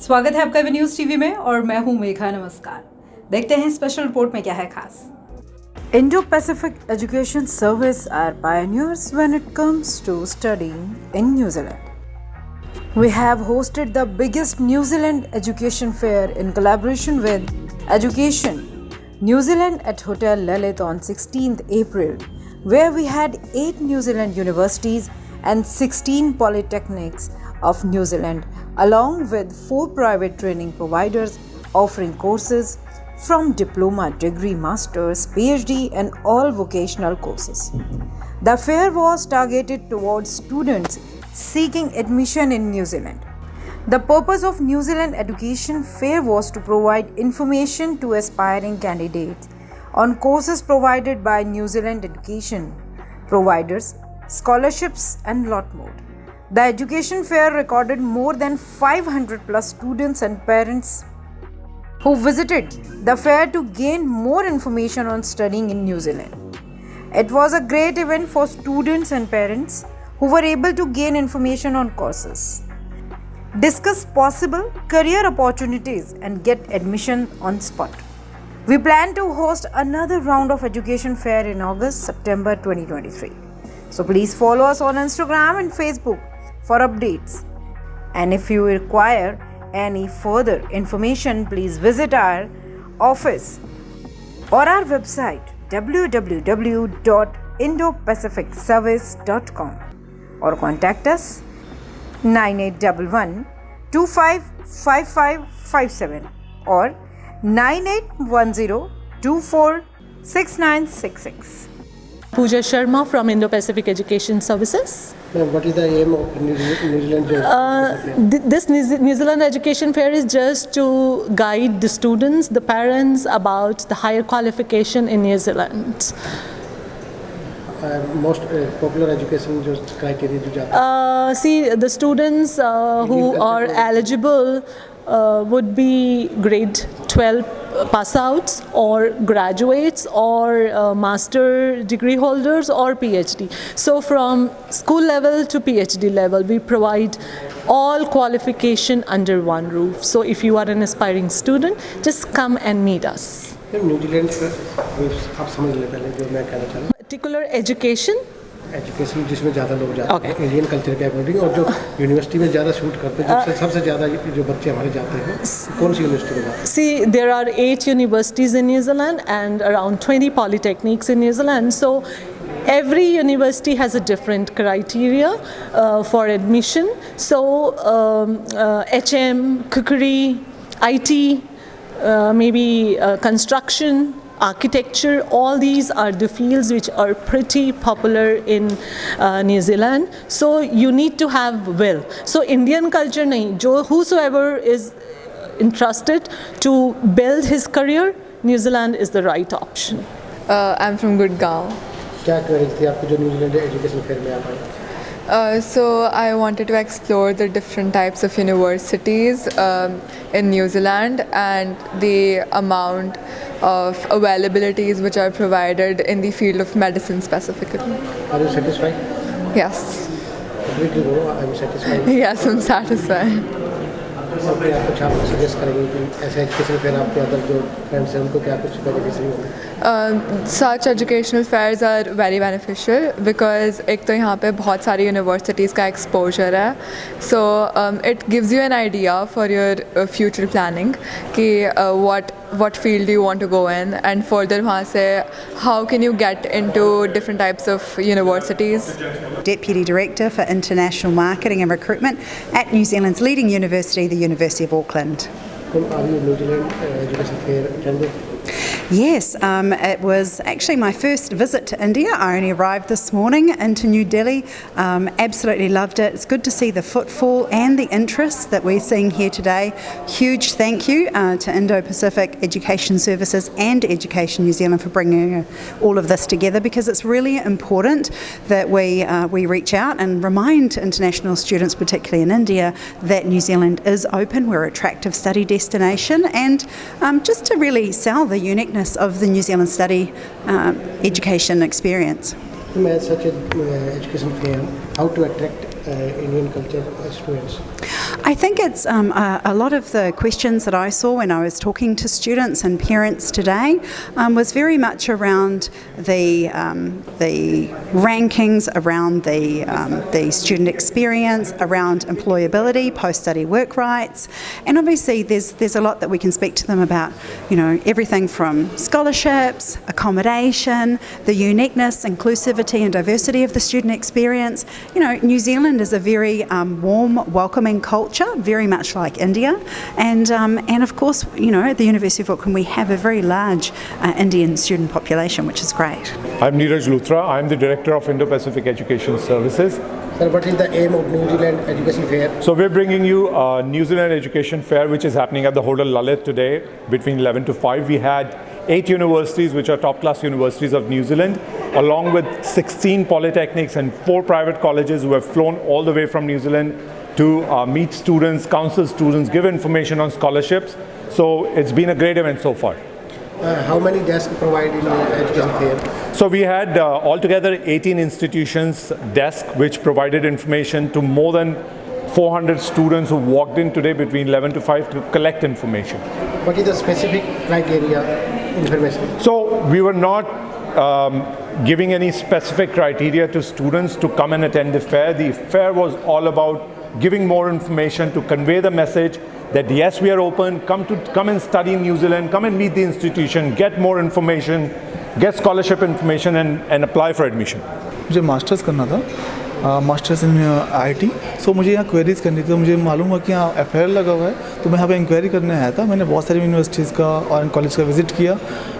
स्वागत है आपका न्यूज़ टीवी में और मैं हूं मेघा। नमस्कार। देखते हैं स्पेशल रिपोर्ट में क्या है खास। Indo-Pacific Education Service are pioneers when it comes to studying in New Zealand. We have hosted the biggest New Zealand education fair in collaboration with Education New Zealand at Hotel Lalit on 16th April, where we had 8 New Zealand universities and 16 polytechnics of New Zealand, along with 4 private training providers offering courses from diploma, degree, masters, PhD, and all vocational courses. The fair was targeted towards students seeking admission in New Zealand. The purpose of New Zealand Education Fair was to provide information to aspiring candidates on courses provided by New Zealand education providers, scholarships, and lot more. The education fair recorded more than 500 plus students and parents who visited the fair to gain more information on studying in New Zealand. It was a great event for students and parents who were able to gain information on courses, discuss possible career opportunities, and get admission on spot. We plan to host another round of education fair in August-September 2023. So please follow us on Instagram and Facebook for updates. And if you require any further information, please visit our office or our website www.indopacificservice.com or contact us 9811 255557 or 9810 246966. Pooja Sharma from Indo-Pacific Education Services. What is the aim of New Zealand This New Zealand Education Fair is just to guide the students, the parents about the higher qualification in New Zealand. Most popular education just criteria? See, the students who are eligible would be grade 12 pass outs or graduates or master degree holders or PhD. So from school level to PhD level, we provide all qualification under one roof. So if you are an aspiring student, just come and meet us. New Zealand आप समझ लें पहले जो मैं कहना चाह रहा हूँ. Particular education. एजुकेशन जिसमें ज़्यादा लोग जाते हैं इंडियन कल्चर के अकॉर्डिंग और जो यूनिवर्सिटी में ज़्यादा शूट करते हैं सबसे ज़्यादा जो बच्चे हमारे जाते हैं कौन सी यूनिवर्सिटी में जाते हैं? See, there are 8 universities in New Zealand and around 20 polytechnics in New Zealand. So every university has a different criteria for admission. So HM, cookery, IT, maybe construction, architecture, all these are the fields which are pretty popular in New Zealand. So you need to have will. So Indian culture nahi, whosoever is interested to build his career, New Zealand is the right option. I'm from Gurgaon. क्या queries थी आपको जो New Zealand education fair में आप आए? So I wanted to explore the different types of universities in New Zealand and the amount of availabilities which are provided in the field of medicine specifically. Are you satisfied? Yes. Completely no, I'm satisfied. Yes, I'm satisfied. अपने आप कुछ आप suggest करेंगे कि ऐसे education fair आपके other जो friends हैं उनको क्या कुछ बेनिफिशियल होगा? Such educational fairs are very beneficial because एक तो यहाँ पे बहुत सारी universities का exposure है, so it gives you an idea for your future planning कि what field do you want to go in, and further वहाँ से how can you get into different types of universities. Deputy Director for International Marketing and Recruitment at New Zealand's leading university, the University of Auckland. Are you New Zealand education fair attended? Yes, it was actually my first visit to India. I only arrived this morning into New Delhi. Absolutely loved it. It's good to see the footfall and the interest that we're seeing here today. Huge thank you to Indo-Pacific Education Services and Education New Zealand for bringing all of this together, because it's really important that we reach out and remind international students, particularly in India, that New Zealand is open. We're an attractive study destination, and just to really sell the uniqueness of the New Zealand study education experience. Such an education fair, how to attract Indian culture students? I think it's a lot of the questions that I saw when I was talking to students and parents today was very much around the rankings, around the student experience, around employability, post-study work rights, and obviously there's a lot that we can speak to them about. You know, everything from scholarships, accommodation, the uniqueness, inclusivity, and diversity of the student experience. You know, New Zealand is a very warm, welcoming culture, very much like India, and of course, you know, at the University of Auckland we have a very large Indian student population, which is great. I'm Neeraj Luthra. I'm the Director of Indo-Pacific Education Services. Sir, what is the aim of New Zealand Education Fair? So we're bringing you a New Zealand Education Fair, which is happening at the Hotel Lalit today between 11 to 5. We had 8 universities, which are top-class universities of New Zealand, along with 16 polytechnics and 4 private colleges who have flown all the way from New Zealand to meet students, counsel students, give information on scholarships. So it's been a great event so far. How many desks provided in the education fair? So we had altogether 18 institutions desk which provided information to more than 400 students who walked in today between 11 to 5 to collect information. What is the specific criteria information? So we were not giving any specific criteria to students to come and attend the fair. The fair was all about giving more information to convey the message that yes, we are open, come and study in New Zealand, come and meet the institution, get more information, get scholarship information and apply for admission. मुझे masters करना था, masters in IT. सो मुझे यहाँ queries करनी थी. तो मुझे मालूम हुआ कि यहाँ एफआईआर लगा हुआ है, तो मैं यहाँ पे इंक्वायरी करने आया था. मैंने बहुत सारी यूनिवर्सिटीज़ का और कॉलेज का विजिट किया,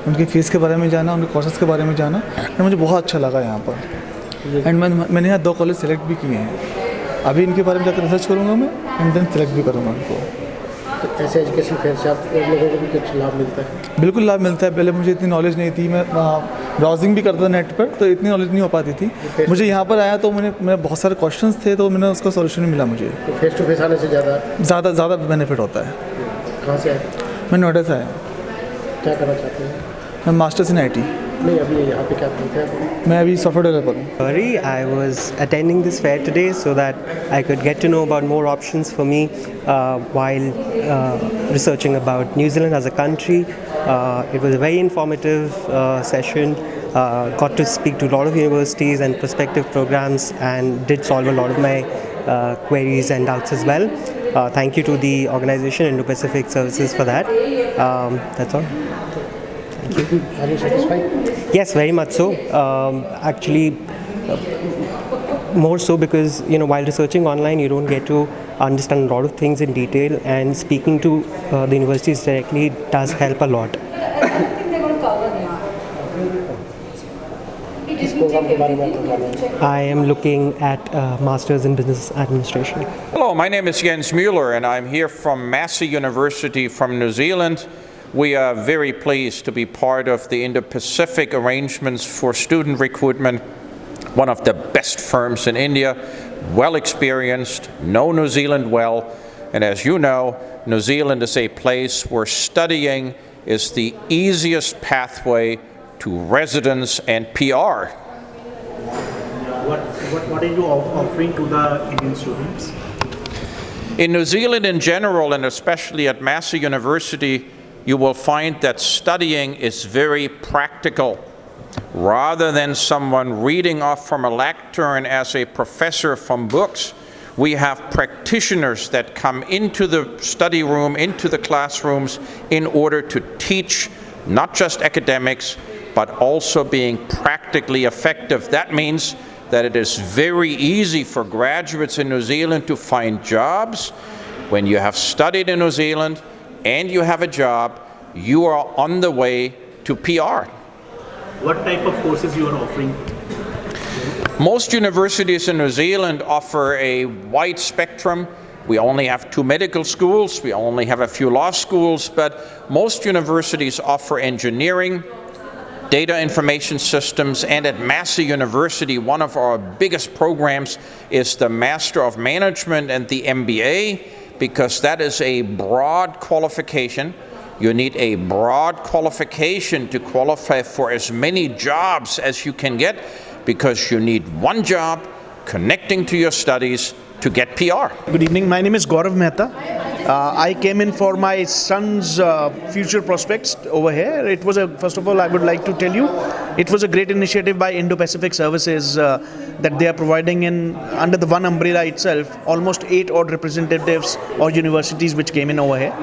उनकी फ़ीस के बारे में जाना, उनके कोर्सेज़ के बारे में जाना, और मुझे बहुत अच्छा लगा यहाँ पर. एंड मैंने यहाँ 2 कॉलेज सेलेक्ट भी किए हैं. अभी इनके बारे में जाकर रिसर्च करूँगा मैं, एंड देन सेलेक्ट भी करूँगा उनको. तो ऐसे एजुकेशन फेयर से आप लोगों को भी कुछ लाभ मिलता है? बिल्कुल लाभ मिलता है. पहले मुझे इतनी नॉलेज नहीं थी, मैं ब्राउजिंग भी करता था नेट पर, तो इतनी नॉलेज नहीं हो पाती थी. मुझे यहाँ पर आया तो मेरे बहुत सारे क्वेश्चंस थे, तो मैंने उसका सॉल्यूशन मिला मुझे. तो फेस टू फेस आने से ज़्यादा बेनिफिट होता है. कहाँ से आए? मैं नोएडा से आया. क्या करना चाहते हैं? मैं मास्टर्स इन आईटी. नहीं, अभी यहाँ पे क्या करते हैं? मैं अभी सॉफ्टवेयर डेवलपर हूँ. Sorry, I was attending this fair today so that I could get to know about more options for me while researching about New Zealand as a country. It was a very informative session. Got to speak to a lot of universities and prospective programs and did solve a lot of my queries and doubts as well. Thank you to the organization Indo-Pacific Services for that. That's all. Are you satisfied? Yes, very much so. Actually, more so because while researching online, you don't get to understand a lot of things in detail, and speaking to the universities directly does help a lot. I am looking at Masters in Business Administration. Hello, my name is Jens Mueller and I'm here from Massey University from New Zealand. We are very pleased to be part of the Indo-Pacific arrangements for student recruitment, one of the best firms in India, well experienced, know New Zealand well, and as you know, New Zealand is a place where studying is the easiest pathway to residence and PR. What are you offering to the Indian students? In New Zealand in general, and especially at Massey University, you will find that studying is very practical. Rather than someone reading off from a lectern as a professor from books, we have practitioners that come into the study room, into the classrooms in order to teach not just academics, but also being practically effective. That means that it is very easy for graduates in New Zealand to find jobs. When you have studied in New Zealand and you have a job, you are on the way to PR. What type of courses you are offering? Most universities in New Zealand offer a wide spectrum. We only have 2 medical schools, we only have a few law schools, but most universities offer engineering, data information systems, and at Massey University, one of our biggest programs is the Master of Management and the MBA, because that is a broad qualification. You need a broad qualification to qualify for as many jobs as you can get, because you need one job connecting to your studies to get PR. Good evening. My name is Gaurav Mehta. I came in for my son's future prospects over here. It was first of all, I would like to tell you, it was a great initiative by Indo-Pacific Services that they are providing under the one umbrella itself, almost 8 odd representatives or universities which came in over here.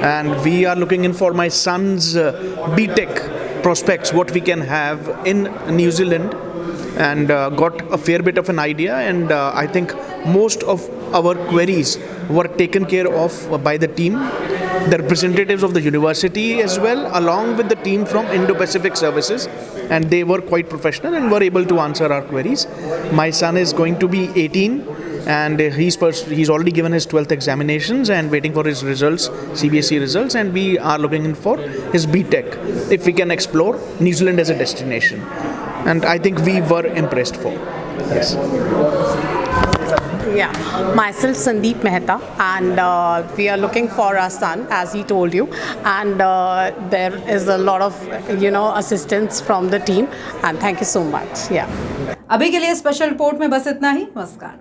And we are looking in for my son's BTech prospects, what we can have in New Zealand, and got a fair bit of an idea, and I think most of our queries were taken care of by the team, the representatives of the university as well, along with the team from Indo-Pacific Services, and they were quite professional and were able to answer our queries. My son is going to be 18 and he's already given his 12th examinations and waiting for his results, CBSE results, and we are looking in for his BTech, if we can explore New Zealand as a destination. And I think we were impressed for. Yes. Yeah, myself Sandeep Mehta, and we are looking for our son, as he told you, and there is a lot of assistance from the team, and thank you so much. Yeah. अभी के लिए special report में बस इतना ही। नमस्कार।